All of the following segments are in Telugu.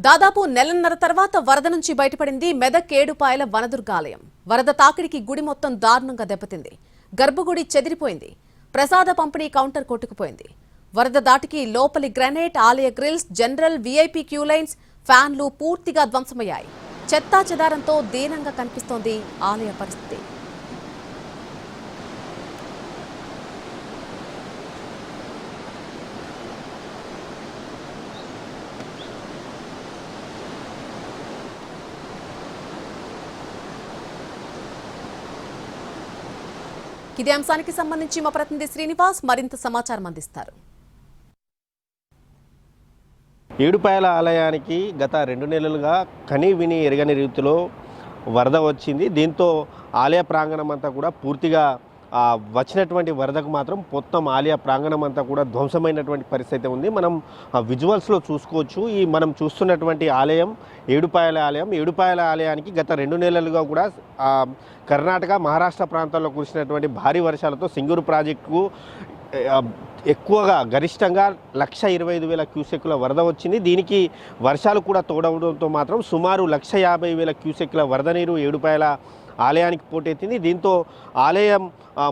దాదాపు నెలన్నర తర్వాత వరద నుంచి బయటపడింది మెదక్ ఏడుపాయల వనదుర్గాలయం. వరద తాకిడికి గుడి మొత్తం దారుణంగా దెబ్బతింది. గర్భగుడి చెదిరిపోయింది. ప్రసాద పంపిణీ కౌంటర్ కొట్టుకుపోయింది. వరద దాటికి లోపలి గ్రానైట్, ఆలయ grills, general, VIP queue lines, ఫ్యాన్లు పూర్తిగా ధ్వంసమయ్యాయి. చెత్తా చెదారంతో దీనంగా కనిపిస్తోంది ఆలయ పరిస్థితి. ఇదే అంశానికి సంబంధించి మా ప్రతినిధి శ్రీనివాస్ మరింత సమాచారం అందిస్తారు. ఏడుపాయల ఆలయానికి గత 2 నెలలుగా కని విని ఎరగని రీతిలో వరద వచ్చింది. దీంతో ఆలయ ప్రాంగణం అంతా కూడా పూర్తిగా వచ్చినటువంటి వరదకు మాత్రం మొత్తం ఆలయ ప్రాంగణం అంతా కూడా ధ్వంసమైనటువంటి పరిస్థితి ఉంది. మనం విజువల్స్లో చూసుకోవచ్చు. ఈ మనం చూస్తున్నటువంటి ఆలయం ఏడుపాయల ఆలయం. ఏడుపాయల ఆలయానికి గత 2 నెలలుగా కూడా కర్ణాటక, మహారాష్ట్ర ప్రాంతాల్లో కురిసినటువంటి భారీ వర్షాలతో సింగూరు ప్రాజెక్టుకు ఎక్కువగా గరిష్టంగా 1,25,000 క్యూసెక్కుల వరద వచ్చింది. దీనికి వర్షాలు కూడా తోడవడంతో మాత్రం సుమారు 1,50,000 క్యూసెక్కుల వరద నీరు ఏడుపాయల ఆలయానికి పోటెత్తింది. దీంతో ఆలయం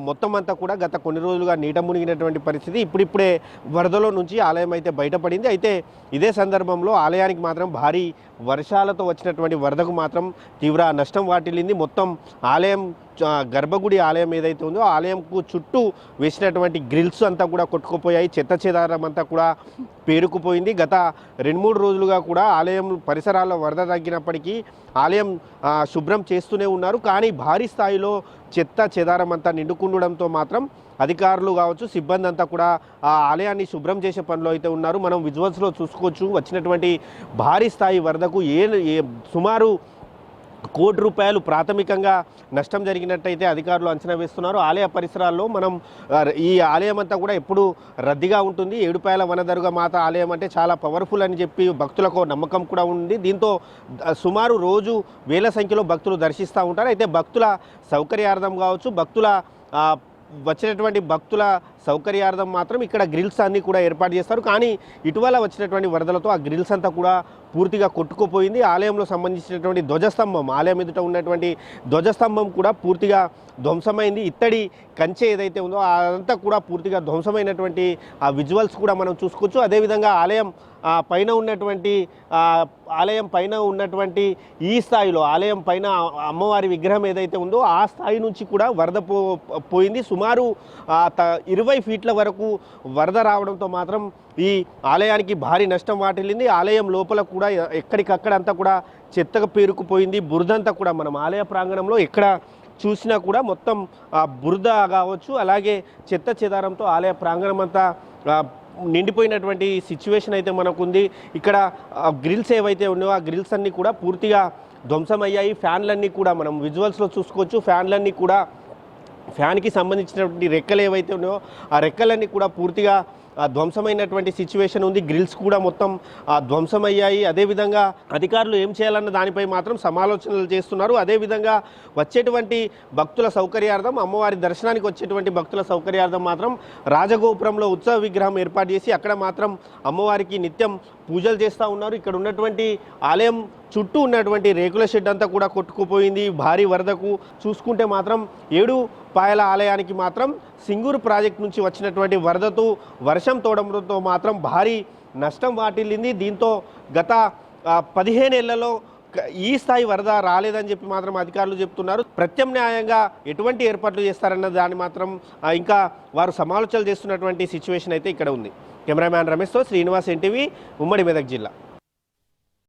మొత్తం అంతా కూడా గత కొన్ని రోజులుగా నీట మునిగినటువంటి పరిస్థితి. ఇప్పుడిప్పుడే వరదలో నుంచి ఆలయం అయితే బయటపడింది. అయితే ఇదే సందర్భంలో ఆలయానికి మాత్రం భారీ వర్షాలతో వచ్చినటువంటి వరదకు మాత్రం తీవ్ర నష్టం వాటిల్లింది. మొత్తం ఆలయం గర్భగుడి ఆలయం ఏదైతే ఉందో ఆలయంకు చుట్టూ వేసినటువంటి గ్రిల్స్ అంతా కూడా కొట్టుకుపోయాయి. చెత్త చెదారం అంతా కూడా పేరుకుపోయింది. గత 2-3 రోజులుగా కూడా ఆలయం పరిసరాల్లో వరద తగ్గినప్పటికీ ఆలయం శుభ్రం చేస్తూనే ఉన్నారు. కానీ భారీ స్థాయిలో చెత్త చెదారం అంతా నిండుకుండడంతో మాత్రం అధికారులు కావచ్చు, సిబ్బంది అంతా కూడా ఆ ఆలయాన్ని శుభ్రం చేసే పనిలో అయితే ఉన్నారు. మనం విజువల్స్లో చూసుకోవచ్చు. వచ్చినటువంటి భారీ స్థాయి వరదకు సుమారు ₹1 కోటి ప్రాథమికంగా నష్టం జరిగినట్టయితే అధికారులు అంచనా వేస్తున్నారు. ఆలయ పరిసరాల్లో మనం ఈ ఆలయం అంతా కూడా ఎప్పుడు రద్దీగా ఉంటుంది. ఏడుపాయల వనదుర్గ మాత ఆలయం అంటే చాలా పవర్ఫుల్ అని చెప్పి భక్తులకు నమ్మకం కూడా ఉంది. దీంతో సుమారు రోజు వేల సంఖ్యలో భక్తులు దర్శిస్తూ ఉంటారు. అయితే భక్తుల సౌకర్యార్థం కావచ్చు, వచ్చినటువంటి భక్తుల సౌకర్యార్థం మాత్రం ఇక్కడ గ్రిల్స్ అన్నీ కూడా ఏర్పాటు చేస్తారు. కానీ ఇటీవల వచ్చినటువంటి వరదలతో ఆ గ్రిల్స్ అంతా కూడా పూర్తిగా కొట్టుకుపోయింది. ఆలయంలో సంబంధించినటువంటి ధ్వజస్తంభం, ఆలయం ఎదుట ఉన్నటువంటి ధ్వజస్తంభం కూడా పూర్తిగా ధ్వంసమైంది. ఇత్తడి కంచె ఏదైతే ఉందో అదంతా కూడా పూర్తిగా ధ్వంసమైనటువంటి ఆ విజువల్స్ కూడా మనం చూసుకోవచ్చు. అదేవిధంగా ఆలయం పైన ఉన్నటువంటి ఈ స్థాయిలో ఆలయం పైన అమ్మవారి విగ్రహం ఏదైతే ఉందో ఆ స్థాయి నుంచి కూడా వరద పోయింది. సుమారు 20 ఫీట్ల వరకు వరద రావడంతో మాత్రం ఈ ఆలయానికి భారీ నష్టం వాటిల్లింది. ఆలయం లోపల కూడా ఎక్కడికక్కడ అంతా కూడా చెత్తగా పేరుకుపోయింది. బురదంతా కూడా మనం ఆలయ ప్రాంగణంలో ఎక్కడ చూసినా కూడా మొత్తం బురద కావచ్చు, అలాగే చెత్త చెదారంతో ఆలయ ప్రాంగణం అంతా నిండిపోయినటువంటి సిచ్యువేషన్ అయితే మనకుంది. ఇక్కడ గ్రిల్స్ ఏవైతే ఉన్నాయో ఆ గ్రిల్స్ అన్నీ కూడా పూర్తిగా ధ్వంసమయ్యాయి. ఫ్యాన్లన్నీ కూడా మనం విజువల్స్లో చూసుకోవచ్చు. ఫ్యాన్లన్నీ కూడా ఫ్యాన్కి సంబంధించినటువంటి రెక్కలు ఏవైతే ఉన్నాయో ఆ రెక్కలన్నీ కూడా పూర్తిగా ధ్వంసమైనటువంటి సిచ్యువేషన్ ఉంది. గ్రిల్స్ కూడా మొత్తం ధ్వంసమయ్యాయి. అదేవిధంగా అధికారులు ఏం చేయాలన్న దానిపై మాత్రం సమాలోచనలు చేస్తున్నారు. అదేవిధంగా వచ్చేటువంటి భక్తుల సౌకర్యార్థం, అమ్మవారి దర్శనానికి వచ్చేటువంటి భక్తుల సౌకర్యార్థం మాత్రం రాజగోపురంలో ఉత్సవ విగ్రహం ఏర్పాటు చేసి అక్కడ మాత్రం అమ్మవారికి నిత్యం పూజలు చేస్తూ ఉన్నారు. ఇక్కడ ఉన్నటువంటి ఆలయం చుట్టూ ఉన్నటువంటి రేకుల షెడ్ అంతా కూడా కొట్టుకుపోయింది భారీ వరదకు. చూసుకుంటే మాత్రం ఏడుపాయల ఆలయానికి మాత్రం సింగూరు ప్రాజెక్టు నుంచి వచ్చినటువంటి వరదతో వర్షం తోడడంతో మాత్రం భారీ నష్టం వాటిల్లింది. దీంతో గత 15 ఏళ్లలో ఈ స్థాయి వరద రాలేదని చెప్పి మాత్రం అధికారులు చెప్తున్నారు. ప్రత్యామ్నాయంగా ఎటువంటి ఏర్పాట్లు చేస్తారన్న దాన్ని మాత్రం ఇంకా వారు సమాలోచనలు చేస్తున్నటువంటి సిచ్యువేషన్ అయితే ఇక్కడ ఉంది. కెమెరామ్యాన్ రమేష్తో శ్రీనివాస్, ఎన్టీవీ, ఉమ్మడి మెదక్ జిల్లా.